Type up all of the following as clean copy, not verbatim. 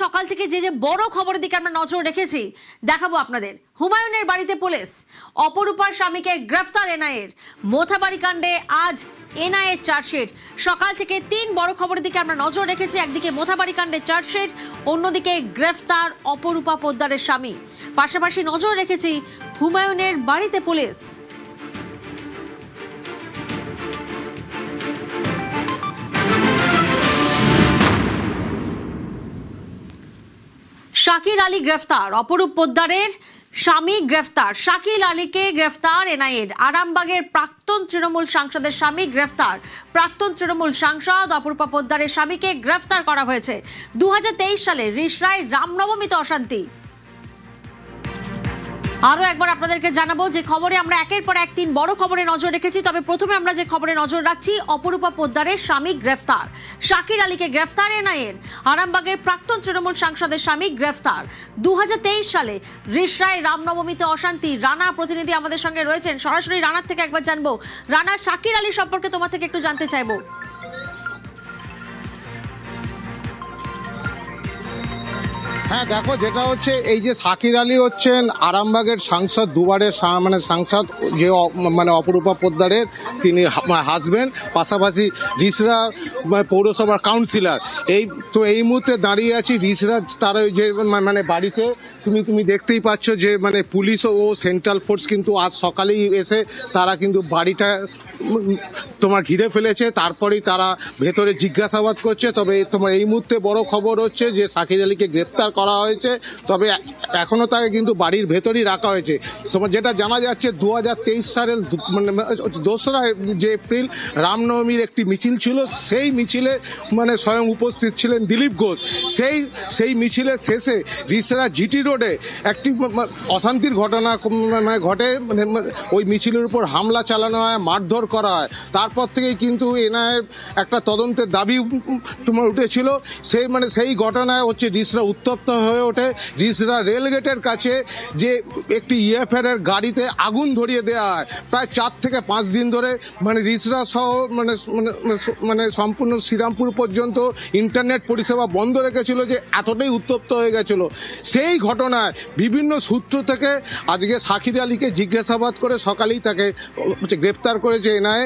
সকাল থেকে যে বড় খবরের দিকে আমরা নজর রেখেছি দেখাবো আপনাদের। হুমায়ুনের বাড়িতে পুলিশ, অপরূপার স্বামীকে গ্রেফতার এনআইএর। মোথাবাড়ি কাণ্ডে আজ এনআইএর চার্জশিট। সকাল থেকে 3 বড় খবরের দিকে আমরা নজর রেখেছি। একদিকে মোথাবাড়ি কাণ্ডে চার্জশিট, অন্যদিকে গ্রেফতার অপরূপা পোদ্দারের স্বামী। পাশাপাশি নজর রেখেছি হুমায়ুনের বাড়িতে পুলিশ। শাকির আলী গ্রেফতার, অপরূপ পোদ্দারের স্বামী গ্রেফতার। শাকির আলীকে গ্রেফতার এনআইএর। আরামবাগের প্রাক্তন তৃণমূল সাংসদের স্বামী গ্রেফতার। প্রাক্তন তৃণমূল সাংসদ অপরূপা পোদ্দারের স্বামীকে গ্রেফতার করা হয়েছে। 2023 সালে রিষড়ায় রামনবমীতে অশান্তি। আরো একবার আপনাদেরকে জানাবো যে খবরে আমরা একের পর এক 3 বড় খবরে নজর রেখেছি। তবে প্রথমে আমরা যে খবরে নজর রাখছি, অপরূপা পোদ্দারের স্বামী গ্রেফতার। শাকির আলীকে গ্রেফতার এনআইএর। আরামবাগের প্রাক্তন তৃণমূল সাংসদের স্বামী গ্রেফতার। 2023 সালে রিষড়ায় রামনবমীতে অশান্তি। রানা প্রতিনিধি আমাদের সঙ্গে রয়েছেন, সরাসরি রানার থেকে একবার জানবো। রানা, শাকির আলী সম্পর্কে তোমার থেকে একটু জানতে চাইবো। হ্যাঁ দেখো, যেটা হচ্ছে এই যে শাকির আলী হচ্ছেন আরামবাগের সাংসদ, দুবারের সাংসদ, যে অপরূপা পোদ্দারের তিনি হাজবেন্ড, পাশাপাশি রিষড়া পৌরসভার কাউন্সিলর। এই মুহূর্তে দাঁড়িয়ে আছি রিষড়া তার যে বাড়িতে। তুমি দেখতেই পাচ্ছ যে পুলিশ ও সেন্ট্রাল ফোর্স কিন্তু আজ সকালেই এসে তারা কিন্তু বাড়িটা ঘিরে ফেলেছে। তারপরেই তারা ভেতরে জিজ্ঞাসাবাদ করছে। তবে এই মুহূর্তে বড় খবর হচ্ছে যে শাকির আলীকে গ্রেপ্তার করা হয়েছে। তবে এখনো তাকে কিন্তু বাড়ির ভেতরেই রাখা হয়েছে। যেটা জানা যাচ্ছে 2023 সালের 2রা এপ্রিল রামনবমীর একটি মিছিল ছিল। সেই মিছিলে স্বয়ং উপস্থিত ছিলেন দিলীপ ঘোষ। সেই মিছিলের শেষে রিষড়া জিটি রোডে একটি অশান্তির ঘটনা ঘটে। ওই মিছিলের উপর হামলা চালানো হয়, মারধর করা হয়। তারপর থেকেই কিন্তু এনআইএর একটা তদন্তের দাবি উঠেছিল। সেই ঘটনায় হচ্ছে রিষড়া উত্তপ্ত হয়ে ওঠে। রিষড়া রেলগেটের কাছে যে একটি ইএফআর এর গাড়িতে আগুন ধরিয়ে দেওয়া হয়। প্রায় 4 থেকে 5 দিন ধরে রিষড়া সহ সম্পূর্ণ শ্রীরামপুর পর্যন্ত ইন্টারনেট পরিষেবা বন্ধ রেখেছিল, যে এতটাই উত্তপ্ত হয়ে গেছিল। সেই ঘটনায় বিভিন্ন সূত্র থেকে আজকে শাকির আলীকে জিজ্ঞাসাবাদ করে সকালেই তাকে গ্রেপ্তার করেছে এনআইএ।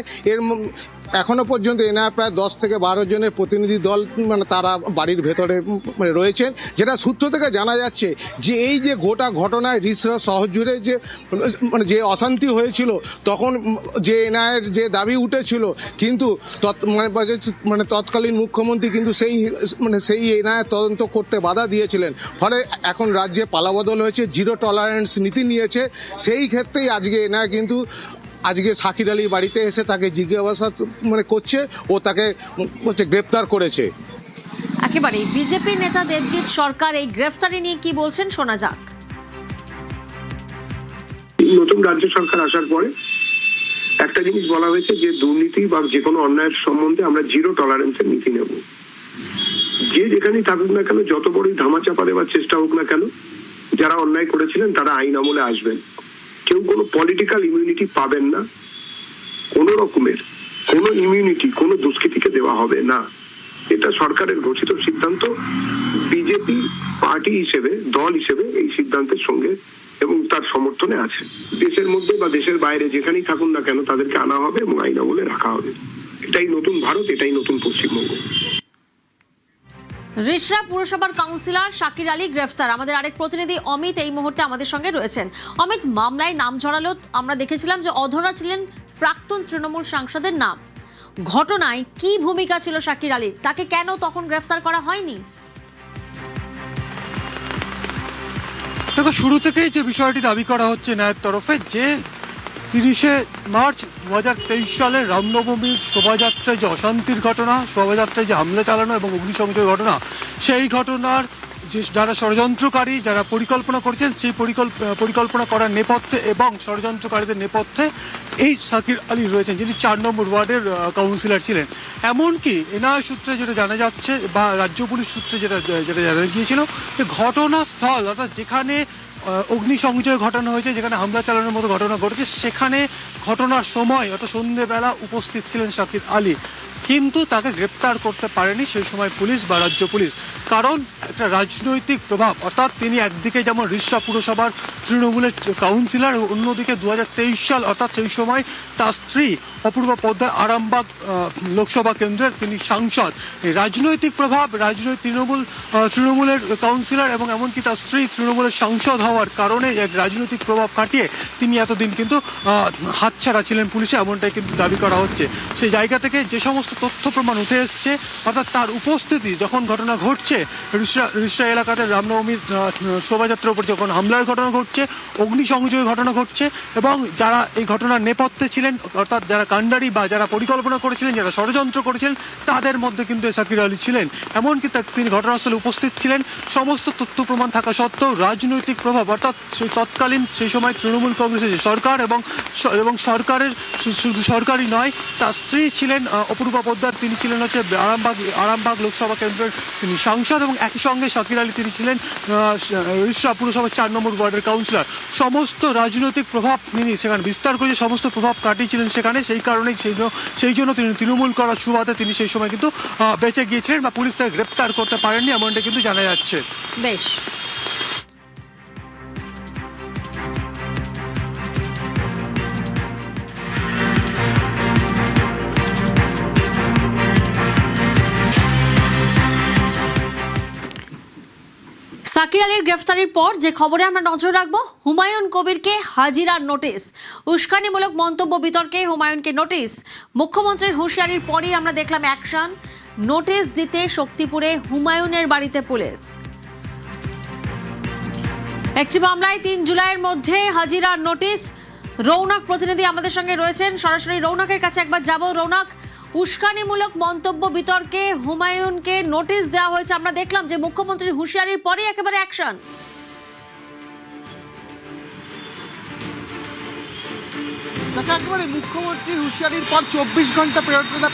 এখনো পর্যন্ত এনআইএ প্রায় 10 থেকে 12 জনের প্রতিনিধি দল তারা বাড়ির ভেতরে রয়েছেন। যেটা সূত্র থেকে জানা যাচ্ছে যে এই যে গোটা ঘটনায় রিষড়া শহর জুড়ে যে অশান্তি হয়েছিল, তখন যে এনআইএর যে দাবি উঠেছিল, কিন্তু তৎকালীন মুখ্যমন্ত্রী কিন্তু সেই এনআইএ তদন্ত করতে বাধা দিয়েছিলেন। ফলে এখন রাজ্যে পালাবদল হয়েছে, জিরো টলারেন্স নীতি নিয়েছে। সেই ক্ষেত্রেই আজকে এনআইএ কিন্তু আজকে শাকির আলীর বাড়িতে এসে তাকে জিজ্ঞাসাবাদ করছে ও তাকে গ্রেপ্তার করেছে। একেবারে বিজেপি নেতা দেবজিৎ সরকার এই গ্রেফতারি নিয়ে কি বলছেন, শোনা যাক। নতুন রাজ্য সরকার আসার পরে একটা জিনিস বলা হয়েছে যে দুর্নীতি বা যে কোনো অন্যায়ের সম্বন্ধে আমরা জিরো টলারেন্সের নীতি নেব। যে যেখানেই থাকুক না কেন, যত বড়ই ধামাচাপা দেওয়ার চেষ্টা হোক না কেন, যারা অন্যায় করেছিলেন তারা আইন আমলে আসবেন। কেউ কোনো পলিটিক্যাল ইমিউনিটি পাবেন না। কোনো রকমের কোনো ইমিউনিটি কোনো দুষ্কৃতীকে দেওয়া হবে না। এটা সরকারের ঘোষিত সিদ্ধান্ত। বিজেপি পার্টি হিসেবে, দল হিসেবে এই সিদ্ধান্তের সঙ্গে এবং তার সমর্থনে আছে। দেশের মধ্যে বা দেশের বাইরে যেখানেই থাকুন না কেন তাদেরকে আনা হবে এবং আইন আমলে রাখা হবে। এটাই নতুন ভারত, এটাই নতুন পশ্চিমবঙ্গ। রিষড়া পুরসভার কাউন্সিলর শাকির আলী গ্রেফতার। আমাদের আরেক প্রতিনিধি অমিত এই মুহূর্তে আমাদের সঙ্গে রয়েছেন। অমিত, মামলায় নাম ঝরালো, আমরা দেখেছিলাম যে অধরা ছিলেন প্রাক্তন তৃণমূল সাংসদের নাম। ঘটনায় কি ভূমিকা ছিল শাকির আলীর? তাকে কেন তখন গ্রেফতার করা হয়নি? দেখো, শুরু থেকেই যে বিষয়টি দাবি করা হচ্ছে ন্যায়ের তরফে, যে 30শে মার্চ 2023 সালে রামনবমীর শোভাযাত্রায় যে অশান্তির ঘটনা, শোভাযাত্রায় যে হামলা চালানো এবং অগ্নিসংযোগের ঘটনা, সেই ঘটনার যে যারা ষড়যন্ত্রকারী, যারা পরিকল্পনা করছেন, সেই পরিকল্পনা করার নেপথ্যে এবং ষড়যন্ত্রকারীদের নেপথ্যে এই শাকির আলী রয়েছেন, যিনি 4 নম্বর ওয়ার্ডের কাউন্সিলর ছিলেন। এমনকি এনআইএ সূত্রে যেটা জানা যাচ্ছে বা রাজ্য পুলিশ সূত্রে যেটা জানা গিয়েছিল, যে ঘটনাস্থল অর্থাৎ যেখানে অগ্নিসংযোগ ঘটানো হয়েছে, যেখানে হামলা চালানোর মতো ঘটনা ঘটেছে, সেখানে ঘটনার সময় অর্থাৎ সন্ধ্যেবেলা উপস্থিত ছিলেন শাকির আলী। কিন্তু তাকে গ্রেপ্তার করতে পারেনি সেই সময় পুলিশ বা রাজ্য পুলিশ। কারণ একটা রাজনৈতিক প্রভাব, অর্থাৎ তিনি একদিকে যেমন রিষড়া পুরসভার তৃণমূলের কাউন্সিলর, অন্যদিকে 2023 সাল অর্থাৎ সেই সময় তার স্ত্রী অপূর্বা পোদ্দার আরামবাগ লোকসভা কেন্দ্রের তিনি সাংসদ। এই রাজনৈতিক প্রভাব, তৃণমূলের কাউন্সিলর এবং এমনকি তার স্ত্রী তৃণমূলের সাংসদ হওয়ার কারণে এক রাজনৈতিক প্রভাব খাটিয়ে তিনি এতদিন কিন্তু হাতছাড়া ছিলেন পুলিশে, এমনটাই কিন্তু দাবি করা হচ্ছে। সেই জায়গা থেকে যে সমস্ত তথ্য প্রমাণ উঠে এসছে, অর্থাৎ তার উপস্থিতি যখন ঘটনা ঘটছে রিষড়া এলাকাতে রামনবমীর শোভাযাত্রার উপর যখন হামলার ঘটনা ঘটছে, অগ্নিসংযোগের ঘটনা ঘটছে, এবং যারা এই ঘটনার নেপথ্যে ছিলেন অর্থাৎ যারা কাণ্ডারি বা যারা পরিকল্পনা করেছিলেন, যারা ষড়যন্ত্র করেছিলেন, তাদের মধ্যে কিন্তু শাকির আলী ছিলেন। এমনকি তিনি ঘটনাস্থলে উপস্থিত ছিলেন। সমস্ত তথ্য প্রমাণ থাকা সত্ত্বেও রাজনৈতিক প্রভাব, অর্থাৎ সেই সময় তৃণমূল কংগ্রেসের যে সরকার এবং সরকারের শুধু সরকারই নয়, তার স্ত্রী ছিলেন অপূর্বা পোদ্দার, তিনি ছিলেন হচ্ছে আরামবাগ লোকসভা কেন্দ্রের তিনি সাংসদ, এবং একই সঙ্গে শাকির আলী তিনি ছিলেন রিষড়া পুরসভার 4 নম্বর ওয়ার্ডের কাউন্সিলর। সমস্ত রাজনৈতিক প্রভাব তিনি সেখানে বিস্তার করে সমস্ত প্রভাব কাটিয়েছিলেন সেখানে। সেই কারণেই সেই জন্য তিনি তৃণমূল করার সুবাদে তিনি সেই সময় কিন্তু বেঁচে গিয়েছিলেন বা পুলিশ তাকে গ্রেপ্তার করতে পারেননি, এমনটা কিন্তু জানা যাচ্ছে। বেশ, শাকির আলীর গ্রেফতারির পর যে খবরে আমরা নজর রাখবো, হুমায়ুন কবিরকে হাজিরার নোটিশ, উস্কানিমূলক মন্তব্য বিতর্কে হুমায়ুনকে নোটিশ। মুখ্যমন্ত্রীর হুঁশিয়ারির পরেই আমরা দেখলাম অ্যাকশন, নোটিশ দিতে শক্তিপুরে হুমায়ুনের বাড়িতে পুলিশ। একটি মামলায় 3 জুলাইয়ের মধ্যে হাজিরার নোটিশ। রৌনক প্রতিনিধি আমাদের সঙ্গে রয়েছেন, সরাসরি রৌনকের কাছে একবার যাব। রৌনক, উস্কানিমূলক মন্তব্য বিতর্কে হুমায়ুনকে নোটিশ দেওয়া হয়েছে, আমরা দেখলাম যে মুখ্যমন্ত্রীর হুঁশিয়ারির পরে একেবারে অ্যাকশন। একেবারে মুখ্যমন্ত্রীর হুঁশিয়ারির পর 24 ঘন্টা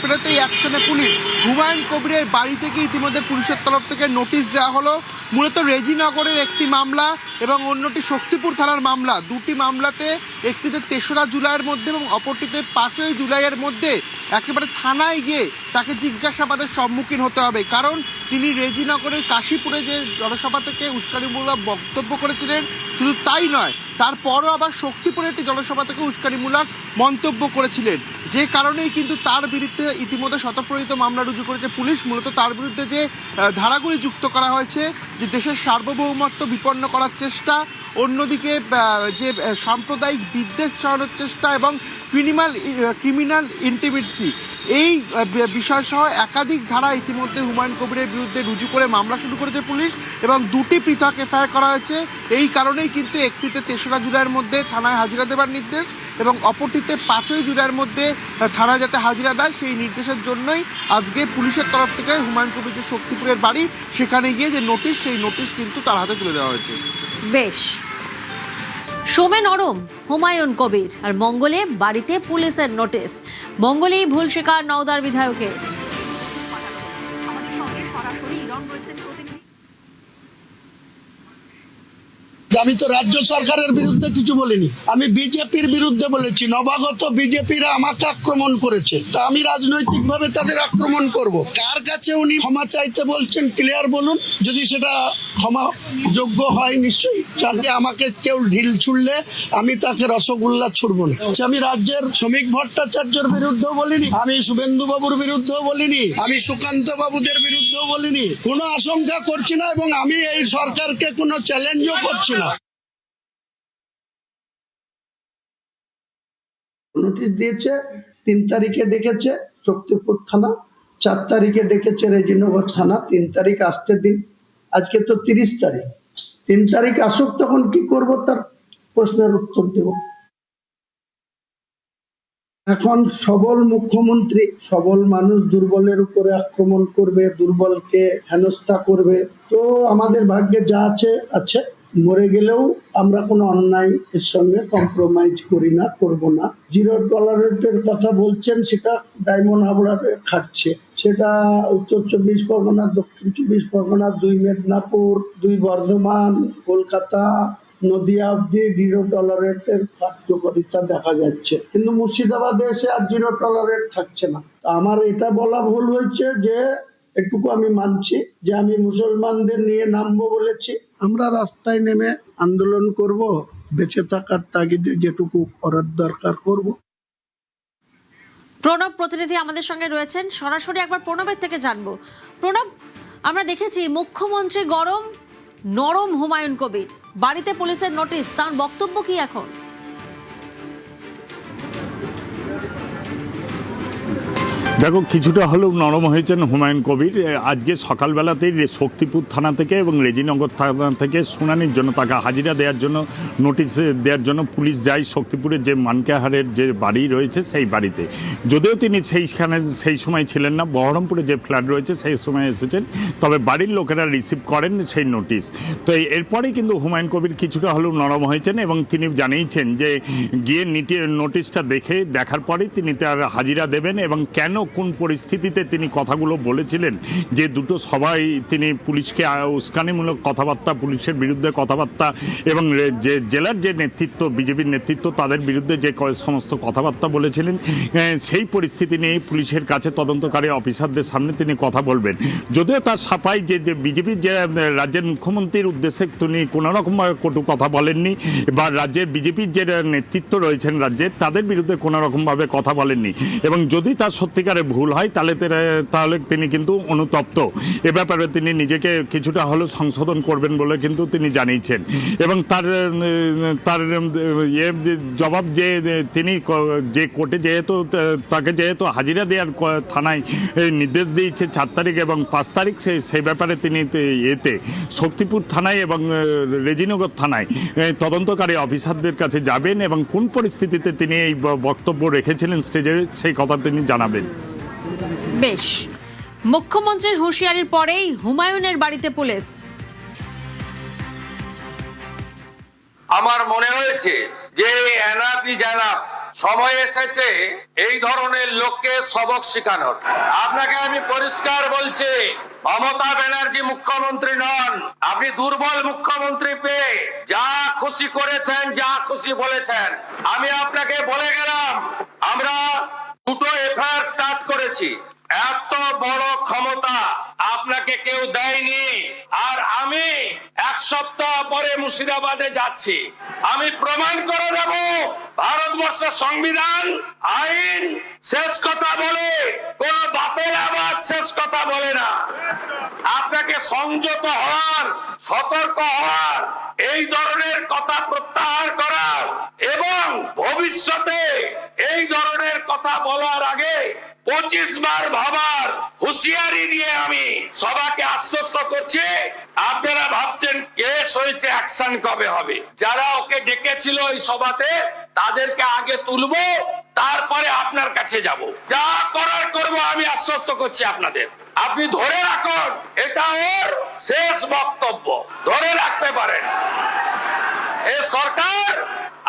পেরোতেই অ্যাকশনে পুলিশ। হুমায়ুন কবিরের বাড়ি থেকে ইতিমধ্যে পুলিশের তরফ থেকে নোটিশ দেওয়া হলো। মূলত রেজিনগরের একটি মামলা এবং অন্যটি শক্তিপুর থানার মামলা। দুটি মামলাতে, একটিতে 3রা জুলাইয়ের মধ্যে এবং অপরটিতে 5ই জুলাইয়ের মধ্যে একেবারে থানায় গিয়ে তাকে জিজ্ঞাসাবাদের সম্মুখীন হতে হবে। কারণ তিনি রেজিনগরের কাশীপুরে যে জনসভা থেকে উস্কানিমূলক বক্তব্য করেছিলেন, শুধু তাই নয়, তারপরও আবার শক্তিপুরে একটি জনসভা থেকে উস্কানিমূলক মন্তব্য করেছিলেন, যে কারণেই কিন্তু তার বিরুদ্ধে ইতিমধ্যে স্বতঃপ্রণীত মামলা রুজু করেছে পুলিশ। মূলত তার বিরুদ্ধে যে ধারাগুলি যুক্ত করা হয়েছে, যে দেশের সার্বভৌমত্ব বিপন্ন করার চেষ্টা, অন্যদিকে যে সাম্প্রদায়িক বিদ্বেষ ছড়ানোর চেষ্টা এবং ক্রিমিনাল ইন্টিমিসি, এই বিষয়সহ একাধিক ধারা ইতিমধ্যে হুমায়ুন কবিরের বিরুদ্ধে রুজু করে মামলা শুরু করেছে পুলিশ, এবং 2টি পৃথক এফআইআর করা হয়েছে। এই কারণেই কিন্তু একটিতে 3রা জুলাইয়ের মধ্যে থানায় হাজিরা দেবার নির্দেশ এবং অপরটিতে 5ই জুলাইয়ের মধ্যে থানায় যাতে হাজিরা দেয়, সেই নির্দেশের জন্যই আজকে পুলিশের তরফ থেকে হুমায়ুন কবির যে শক্তিপুরের বাড়ি, সেখানে গিয়ে যে নোটিশ, সেই নোটিশ কিন্তু তার হাতে তুলে দেওয়া হয়েছে। বেশ, সোমে নরম হুমায়ুন কবির, আর মঙ্গলে বাড়িতে পুলিশের নোটিশ। মঙ্গলেই ভুল স্বীকার নওদার বিধায়কের। আমাদের সঙ্গে সরাসরি ইরন রয়েছেন প্রতিনিধি। আমি তো রাজ্য সরকারের বিরুদ্ধে কিছু বলিনি, আমি বিজেপির বিরুদ্ধে বলেছি। নবাগত বিজেপিরা আমাকে আক্রমণ করেছে, তা আমি রাজনৈতিক ভাবে তাদের আক্রমণ করব। কার কাছে উনি ক্ষমা চাইতে বলছেন ক্লিয়ার বলুন, যদি সেটা ক্ষমা যোগ্য হয় নিশ্চয়ই। চাইলে আমাকে কেউ ঢিল ছুড়লে আমি তাকে রসগোল্লা ছুড়বো না। আমি রাজ্যের শ্রমিক ভট্টাচার্যের বিরুদ্ধেও বলিনি, আমি শুভেন্দু বাবুর বিরুদ্ধেও বলিনি, আমি সুকান্ত বাবুদের বিরুদ্ধেও বলিনি। কোনো আশঙ্কা করছি না এবং আমি এই সরকারকে কোনো চ্যালেঞ্জও করছি না। নোটিশ দিয়েছে, 3 তারিখে ডেকেছে শক্তিপুর থানা, 4 তারিখে ডেকেছে রেজিনগর থানা। 3 তারিখ আসতে দিন, আজকে তো 30 তারিখ। 3 তারিখ আসুক, তখন কি করব তার প্রশ্নের উত্তর দেব। এখন সবল মুখ্যমন্ত্রী, সবল মানুষ দুর্বলের উপরে আক্রমণ করবে, দুর্বলকে হেনস্থা করবে। তো আমাদের ভাগ্যে যা আছে আছে, মরে গেলেও আমরা কোনো অন্যায় এর সঙ্গে কম্প্রোমাইজ করি না, করব না। 0 টলারেন্সের কথা বলছেন, সেটা ডায়মন্ড হাবড়াতে খাটছে, সেটা উত্তর 24 পরগনা, দক্ষিণ 24 পরগনা, 2 মেদিনীপুর, 2 বর্ধমান, কলকাতা, নদিয়া অব্দি 0 টলারেটের কার্যকারিতা দেখা যাচ্ছে, কিন্তু মুর্শিদাবাদে এসে আর 0 টলারেট থাকছে না। আমার এটা বলা ভুল হয়েছে যে এটুকু আমি মানছি যে আমি মুসলমানদের নিয়ে নামবো বলেছি। আমরা রাস্তায় নেমে আন্দোলন করব, বেঁচে থাকার তাগিদে যেটুকু করার দরকার করব। প্রণব প্রতিনিধি আমাদের সঙ্গে রয়েছেন, সরাসরি একবার প্রণবের থেকে জানবো। প্রণব, আমরা দেখেছি মুখ্যমন্ত্রী গরম, নরম হুমায়ুন কবির, বাড়িতে পুলিশের নোটিশ, তার বক্তব্য কি এখন? দেখো, কিছুটা হলেও নরম হয়েছেন হুমায়ুন কবির। আজকে সকালবেলাতেই শক্তিপুর থানা থেকে এবং রেজিনগর থানা থেকে শুনানির জন্য তাকে হাজিরা দেওয়ার জন্য নোটিশ দেওয়ার জন্য পুলিশ যায় শক্তিপুরের যে মানকাহারের যে বাড়ি রয়েছে সেই বাড়িতে। যদিও তিনি সেই সময় ছিলেন না, বহরমপুরে যে ফ্ল্যাট রয়েছে সেই সময় এসেছেন, তবে বাড়ির লোকেরা রিসিভ করেন সেই নোটিশ। তো এরপরেই কিন্তু হুমায়ুন কবির কিছুটা হলেও নরম হয়েছেন এবং তিনি জানিয়েছেন যে গিয়ে নোটিশটা দেখার পরেই তিনি তার হাজিরা দেবেন এবং কেন কোন পরিস্থিতিতে তিনি কথাগুলো বলেছিলেন, যে দুটো সবাই তিনি পুলিশকে উস্কানিমূলক কথাবার্তা, পুলিশের বিরুদ্ধে কথাবার্তা এবং যে জেলার যে নেতৃত্ব, বিজেপির নেতৃত্ব, তাদের বিরুদ্ধে যে সমস্ত কথাবার্তা বলেছিলেন, সেই পরিস্থিতি নিয়ে পুলিশের কাছে তদন্তকারী অফিসারদের সামনে তিনি কথা বলবেন। যদিও তার সাফাই যে বিজেপির যে রাজ্যের মুখ্যমন্ত্রীর উদ্দেশ্যে তিনি কোনোরকমভাবে কটু কথা বলেননি বা রাজ্যের বিজেপির যে নেতৃত্ব রয়েছেন রাজ্যের, তাদের বিরুদ্ধে কোনোরকমভাবে কথা বলেননি এবং যদি তার সত্যিকার ভুল হয় তাহলে তিনি কিন্তু অনুতপ্ত। এ ব্যাপারে তিনি নিজেকে কিছুটা হলেও সংশোধন করবেন বলে কিন্তু তিনি জানিয়েছেন এবং তার জবাব যে তিনি যে কোর্টে যেহেতু হাজিরা দেওয়ার থানায় নির্দেশ দিয়েছে 4 তারিখ এবং 5 তারিখ, সেই ব্যাপারে তিনি শক্তিপুর থানায় এবং রেজিনগর থানায় তদন্তকারী অফিসারদের কাছে যাবেন এবং কোন পরিস্থিতিতে তিনি এই বক্তব্য রেখেছিলেন স্টেজে সেই কথা তিনি জানাবেন। বেশ, মুখ্যমন্ত্রীর হুঁশিয়ারির পরেই হুমায়ুনের বাড়িতে পুলিশ। আমার মনে হয়েছে যে এনাফি জানাব, সময় এসেছে এই ধরনের লোককে সবক শেখানোর। আপনাকে আমি পরিষ্কার বলছি, মমতা ব্যানার্জি মুখ্যমন্ত্রী নন। আপনি দুর্বল মুখ্যমন্ত্রী পেয়ে যা খুশি করেছেন, যা খুশি বলেছেন। আমি আপনাকে বলে গেলাম, আমরা 2টো এফআইআর স্টার্ট করেছি। এত বড় ক্ষমতা আপনাকে কেউ দেয়নি। আর আমি 1 সপ্তাহ পরে মুর্শিদাবাদে যাচ্ছি, আমি প্রমাণ করে দেব ভারতবর্ষের সংবিধান, আইন শেষ কথা বলে, কোন বাপের আবাদ শেষ কথা বলে না। আপনাকে সংযত হওয়ার, সতর্ক হওয়ার, এই ধরনের কথা প্রত্যাহার করার এবং ভবিষ্যতে এই ধরনের কথা বলার আগে 25 বার ভাবার হুঁশিয়ারি দিয়ে আমি সবাইকে আশ্বস্ত করছি। আপনারা ভাবছেন কেস হয়েছে, অ্যাকশন কবে হবে? যারা ওকে ডেকেছিল এই সভাতে তাদেরকে আগে তুলবো, তারপরে আপনার কাছে যাব। যা করার করব, আমি আশ্বস্ত করছি আপনাদের। আপনি ধরে রাখুন, এটা ওর শেষ বক্তব্য, ধরে রাখতে পারেন। এই সরকার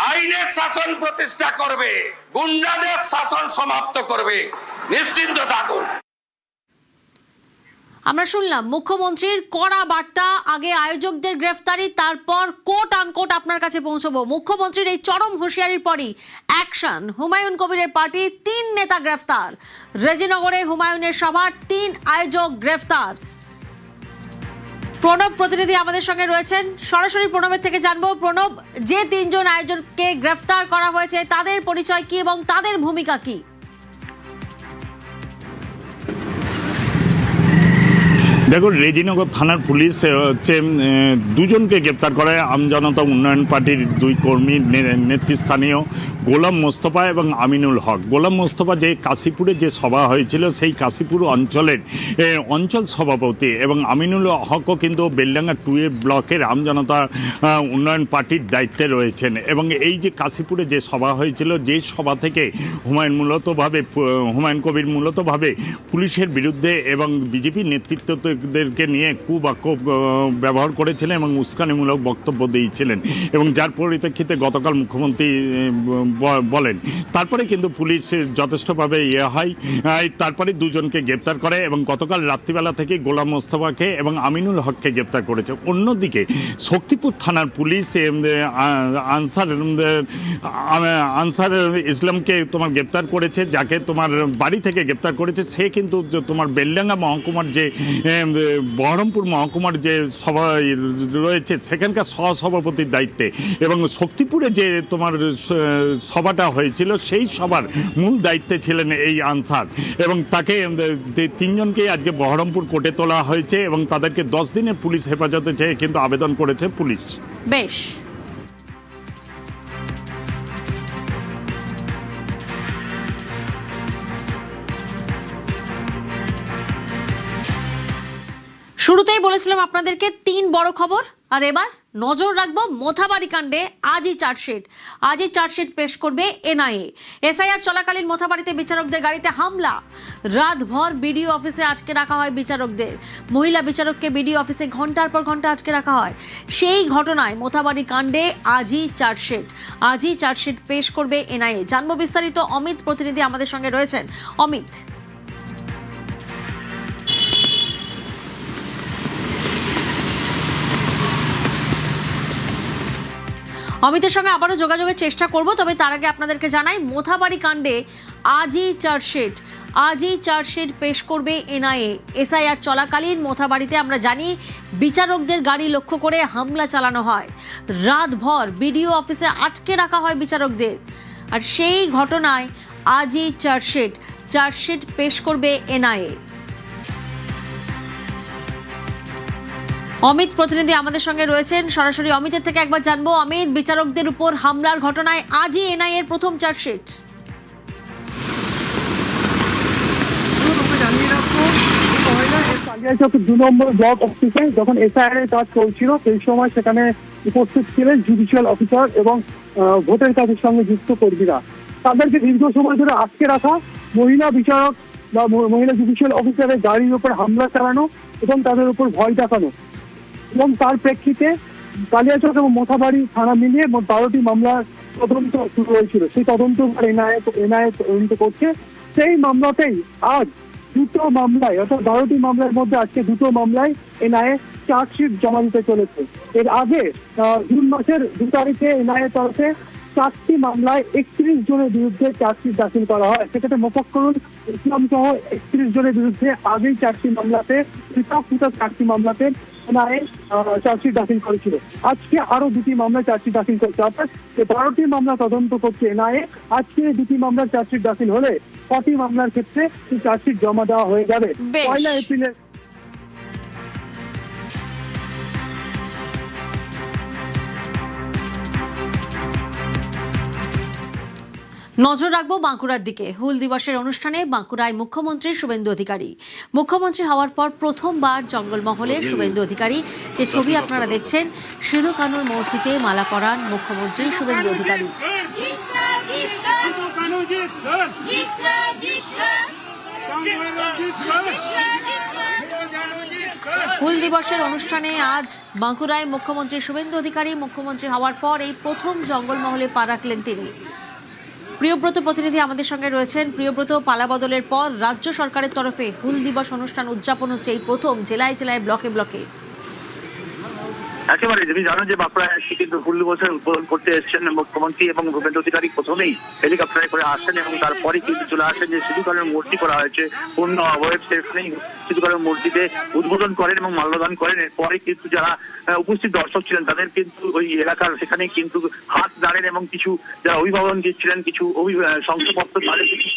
আইনের শাসন প্রতিষ্ঠা করবে, গুন্ডাদের শাসন সমাপ্ত করবে, নিশ্চিন্ত থাকুন। আমরা শুনলাম মুখ্যমন্ত্রীর কড়া বার্তা, আগে আয়োজকদের গ্রেফতারি, তারপর কোট আনকোট আপনার কাছে পৌঁছবো। মুখ্যমন্ত্রীর এই চরম হুঁশিয়ারির পরই অ্যাকশন। হুমায়ুন কবিরের পার্টি 3 নেতা গ্রেফতার, রেজিনগরে হুমায়ুনের সভার 3 আয়োজক গ্রেফতার। প্রণব প্রতিনিধি আমাদের সঙ্গে রয়েছেন, সরাসরি প্রণবের থেকে জানবো। প্রণব, যে 3 জন আয়োজককে গ্রেফতার করা হয়েছে তাদের পরিচয় কি এবং তাদের ভূমিকা কি? দেখো, রেজিনগর থানার পুলিশ হচ্ছে 2 জনকে গ্রেপ্তার করে। আমজনতা উন্নয়ন পার্টির 2 কর্মী, নেতৃস্থানীয় গোলাম মোস্তফা এবং আমিনুল হক। গোলাম মোস্তফা যে কাশীপুরে যে সভা হয়েছিল সেই কাশীপুর অঞ্চলের অঞ্চল সভাপতি এবং আমিনুল হকও কিন্তু বেলডাঙ্গা 2A ব্লকের আমজনতা উন্নয়ন পার্টির দায়িত্বে রয়েছেন এবং এই যে কাশীপুরে যে সভা হয়েছিল, যে সভা থেকে হুমায়ুন কবির মূলতভাবে পুলিশের বিরুদ্ধে এবং বিজেপির নেতৃত্বকে সাংবাদিকদেরকে নিয়ে কুবাক্য ব্যবহার করেছিলেন এবং উস্কানিমূলক বক্তব্য দিয়েছিলেন, এবং যার পরিপ্রেক্ষিতে গতকাল মুখ্যমন্ত্রী বলেন। তারপরে কিন্তু পুলিশ যথেষ্টভাবে হয়, তারপরে দুজনকে গ্রেপ্তার করে এবং গতকাল রাত্রিবেলা থেকে গোলাম মোস্তফাকে এবং আমিনুল হককে গ্রেপ্তার করেছে। অন্যদিকে শক্তিপুর থানার পুলিশ আনসার ইসলামকে তোমার গ্রেপ্তার করেছে, যাকে তোমার বাড়ি থেকে গ্রেপ্তার করেছে। সে কিন্তু তোমার বেলডাঙ্গা মহকুমার যে বহরমপুর মহকুমার যে সভা রয়েছে সেখানকার সহসভাপতির দায়িত্বে, এবং শক্তিপুরে যে তোমার সভাটা হয়েছিল সেই সভার মূল দায়িত্বে ছিলেন এই আনসার, এবং তাকে তিনজনকেই আজকে বহরমপুর কোর্টে তোলা হয়েছে এবং তাদেরকে 10 দিনের পুলিশ হেফাজতে চেয়ে কিন্তু আবেদন করেছে পুলিশ। বেশ, শুরুতেই বলেছিলাম আপনাদেরকে 3 বড় খবর, আর এবার নজর রাখবো মোথাবাড়ি কাণ্ডে। আজই চার্জশিট পেশ করবে এনআইএ। এসআইআর চলাকালীন মোথাবাড়িতে বিচারকদের গাড়িতে হামলা, রাতভর বিডিও অফিসে আটকে রাখা হয় বিচারকদের। মহিলা বিচারককে বিডিও অফিসে ঘন্টার পর ঘন্টা আটকে রাখা হয়। সেই ঘটনায় মোথাবাড়ি কাণ্ডে আজই চার্জশিট পেশ করবে এনআইএ। জানবো বিস্তারিত, অমিত প্রতিনিধি আমাদের সঙ্গে রয়েছেন। অমিত, অমিতের সঙ্গে আবারও যোগাযোগের চেষ্টা করব, তবে তার আগে আপনাদেরকে জানাই মোথাবাড়ি কাণ্ডে আজই চার্জশিট পেশ করবে এনআইএ। এসআইআর চলাকালীন মোথাবাড়িতে আমরা জানি বিচারকদের গাড়ি লক্ষ্য করে হামলা চালানো হয়, রাতভর বিডিও অফিসে আটকে রাখা হয় বিচারকদের, আর সেই ঘটনায় আজই চার্জশিট পেশ করবে এনআইএ। অমিত প্রতিনিধি আমাদের সঙ্গে রয়েছেন, সরাসরি অমিতের থেকে একবার জানবো। অমিত, বিচারকদের উপর হামলার ঘটনায় আজই এনআইএ এর প্রথম চার্জশিট। জানিয়ে রাখবো, কালিয়াচক 2 নম্বর ব্লক অফিসে যখন এসআইআর এর কাজ চলছিল সেই সময় সেখানে উপস্থিত ছিলেন জুডিশিয়াল অফিসার এবং ভোটের কাজের সঙ্গে যুক্ত কর্মীরা। তাদেরকে দীর্ঘ সময় ধরে আটকে রাখা, মহিলা বিচারক বা মহিলা জুডিশিয়াল অফিসারের গাড়ির উপর হামলা চালানো এবং তাদের উপর ভয় দেখানো, এবং তার প্রেক্ষিতে কালিয়াচক এবং মোথাবাড়ি থানা মিলিয়ে মোট 12টি মামলার তদন্ত শুরু হয়েছিল। সেই তদন্ত এনআইএ তদন্ত করছে। সেই মামলাতেই আজ 2টো মামলায়, অর্থাৎ 12টি মামলার মধ্যে আজকে 2টো মামলায় এনআইএ চার্জশিট জমা দিতে চলেছে। এর আগে জুন মাসের 2 তারিখে এনআইএ তরফে 4টি মামলায় 31 জনের বিরুদ্ধে চার্জশিট দাখিল করা হয়। সেক্ষেত্রে মোফাক্করুল ইসলাম সহ 31 জনের বিরুদ্ধে আগেই 4টি মামলাতে, পৃথক 4টি মামলাতে এনআইএ চার্জশিট দাখিল করেছিল। আজকে আরো 2টি মামলায় চার্জশিট দাখিল করছে, অর্থাৎ 12টি মামলা তদন্ত করছে এনআইএ। আজকে 2টি মামলার চার্জশিট দাখিল হলে 6টি মামলার ক্ষেত্রে চার্জশিট জমা দেওয়া হয়ে যাবে 1 এপ্রিলের। নজর রাখবো বাঁকুড়ার দিকে। হুল দিবসের অনুষ্ঠানে বাঁকুড়ায় মুখ্যমন্ত্রী শুভেন্দু অধিকারী। মুখ্যমন্ত্রী হওয়ার পর প্রথমবার জঙ্গলমহলে শুভেন্দু অধিকারী। যে ছবি আপনারা দেখছেন, সিধু কানুর মূর্তিতে মালা পরান মুখ্যমন্ত্রী শুভেন্দু অধিকারী। হুল দিবসের অনুষ্ঠানে আজ বাঁকুড়ায় মুখ্যমন্ত্রী শুভেন্দু অধিকারী। মুখ্যমন্ত্রী হওয়ার পর এই প্রথম জঙ্গলমহলে পা রাখলেন তিনি। প্রিয়ব্রত প্রতিনিধি আমাদের সঙ্গে রয়েছেন। প্রিয়ব্রত, পালাবদলের পর রাজ্য সরকারের তরফে হুল দিবস অনুষ্ঠান উদযাপন হচ্ছে এই প্রথম, জেলায় জেলায়, ব্লকে ব্লকে। একেবারে তুমি জানো যে বাঁকুড়ায় এসে কিন্তু হুল দিবসের উদ্বোধন করতে এসেছেন মুখ্যমন্ত্রী এবং ভূপেন্দ্র অধিকারী। প্রথমেই হেলিকপ্টারে করে আসেন এবং তারপরে কিন্তু চলে আসেন যে সিধু কানুর মূর্তি করা হয়েছে পূর্ণ অবয়ব, সেখানেই সিধু কানুর মূর্তিতে উদ্বোধন করেন এবং মাল্যদান করেন। এরপরে কিন্তু যারা উপস্থিত দর্শক ছিলেন তাদের কিন্তু ওই এলাকার সেখানে কিন্তু হাত দাঁড়েন এবং কিছু যারা অভিভাবন দিচ্ছিলেন কিছু শংসাপত্র তাদের কিছু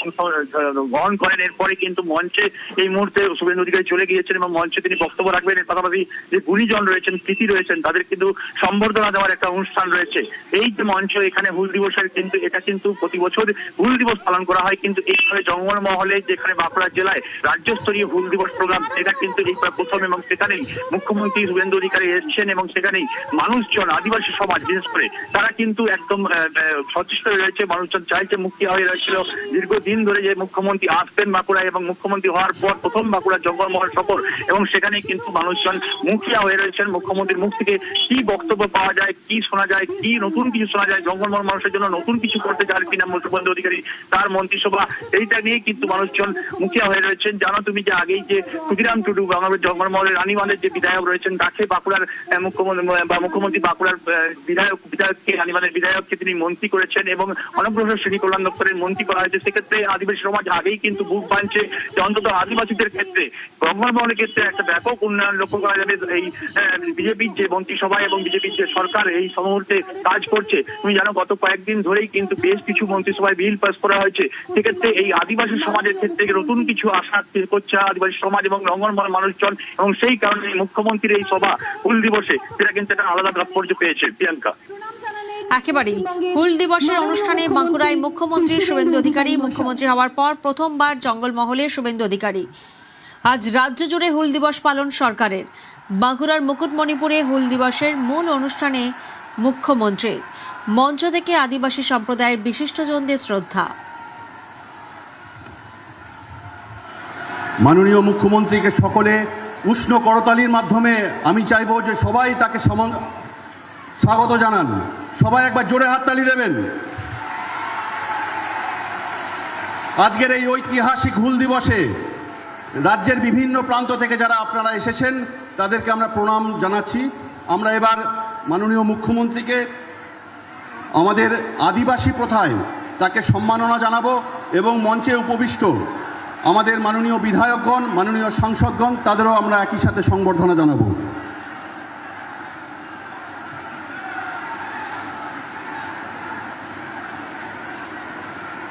গ্রহণ করেন। এরপরে কিন্তু মঞ্চে এই মুহূর্তে শুভেন্দু অধিকারী চলে গিয়েছেন এবং মঞ্চে তিনি বক্তব্য রাখবেন। এর পাশাপাশি যে গুণীজন রয়েছেন, কৃতি রয়েছেন, তাদের কিন্তু সম্বর্ধনা দেওয়ার একটা অনুষ্ঠান রয়েছে। এই যে মঞ্চ এখানে হুল দিবসের কিন্তু এটা কিন্তু প্রতি বছর হুল দিবস পালন করা হয়, কিন্তু এইভাবে জঙ্গলমহলে যেখানে বাঁকুড়া জেলায় রাজ্যস্তরীয় হুল দিবস প্রোগ্রাম এটা কিন্তু এই প্রথম, এবং সেখানেই মুখ্যমন্ত্রী শুভেন্দু অধিকারী এসছেন এবং সেখানেই মানুষজন আদিবাসী সমাজ বিশেষ করে তারা কিন্তু একদম সচেষ্ট রয়েছে। মানুষজন চাইছে, মুখিয়া হয়ে রয়েছিল দীর্ঘদিন ধরে যে মুখ্যমন্ত্রী আসবেন বাঁকুড়ায় এবং মুখ্যমন্ত্রী হওয়ার পর প্রথম বাঁকুড়া জঙ্গলমহল সফর, এবং সেখানে কিন্তু মানুষজন মুখিয়া হয়ে রয়েছেন মুখ্যমন্ত্রীর মুখ থেকে কি বক্তব্য পাওয়া যায়, কি শোনা যায়, কি নতুন কিছু শোনা যায়, জঙ্গলমহল মানুষের জন্য নতুন কিছু করতে চান কিনা শুভেন্দু অধিকারী তার মন্ত্রিসভা, এইটা নিয়ে কিন্তু মানুষজন মুখিয়া হয়ে রয়েছেন। জানো তুমি যে আগেই যে ক্ষুদিরাম টুডু বাংলাদেশ জঙ্গলমহলের রানীবাঁধের যে বিধায়ক রয়েছেন তাকে বাঁকুড়ার মুখ্যমন্ত্রী বাঁকুড়ার বিধায়ককে রানীবাঁধের বিধায়ককে তিনি মন্ত্রী করেছেন এবং অনগ্রসর শ্রেণী কল্যাণ দপ্তরের মন্ত্রী করা হয়েছে। সেক্ষেত্রে আদিবাসী সমাজ আগেই কিন্তু বুক বাঁধছে যে অন্তত আদিবাসীদের ক্ষেত্রে জঙ্গলমহলের ক্ষেত্রে একটা ব্যাপক উন্নয়ন লক্ষ্য করা যাবে। এই বিজেপির যে মন্ত্রিসভা এবং বিজেপির যে সরকার এই মুহূর্তে কাজ করছে, তুমি জানো গত কয়েকদিন ধরেই কিন্তু বেশ কিছু মন্ত্রিসভায় বিল পাস করা হয়েছে। সেক্ষেত্রে এই আদিবাসী সমাজের ক্ষেত্রে নতুন কিছু আশা করছে আদিবাসী সমাজ এবং জঙ্গলমহল মানুষজন, এবং সেই কারণে মুখ্যমন্ত্রীর এই সভা হুল দিবসে সেটা কিন্তু একটা আলাদা তাৎপর্য পেয়েছে। প্রিয়াঙ্কা, একেবারেই হুল দিবসের অনুষ্ঠানে বাঁকুড়ায় মুখ্যমন্ত্রী শুভেন্দু অধিকারী, মুখ্যমন্ত্রী হওয়ার পর প্রথমবার জঙ্গলমহলে শুভেন্দু অধিকারী। আজ রাজ্য জুড়ে হুল দিবস পালন সরকারের। বাঁকুড়ার মুকুটমণিপুরে হুল দিবসের মূল অনুষ্ঠানে মুখ্যমন্ত্রী, মঞ্চ থেকে আদিবাসী সম্প্রদায়ের বিশিষ্টজনদের শ্রদ্ধা। মাননীয় মুখ্যমন্ত্রীকে সকলে উষ্ণ করতালির মাধ্যমে আমি চাইব যে সবাই তাকে স্বাগত জানান। সবাই একবার জোরে হাততালি দেবেন। আজকের এই ঐতিহাসিক হুল দিবসে রাজ্যের বিভিন্ন প্রান্ত থেকে যারা আপনারা এসেছেন তাদেরকে আমরা প্রণাম জানাচ্ছি। আমরা এবার মাননীয় মুখ্যমন্ত্রীকে আমাদের আদিবাসী প্রথায় তাকে সম্মাননা জানাবো এবং মঞ্চে উপবিষ্ট আমাদের মাননীয় বিধায়কগণ, মাননীয় সাংসদগণ তাদেরও আমরা একই সাথে সংবর্ধনা জানাবো।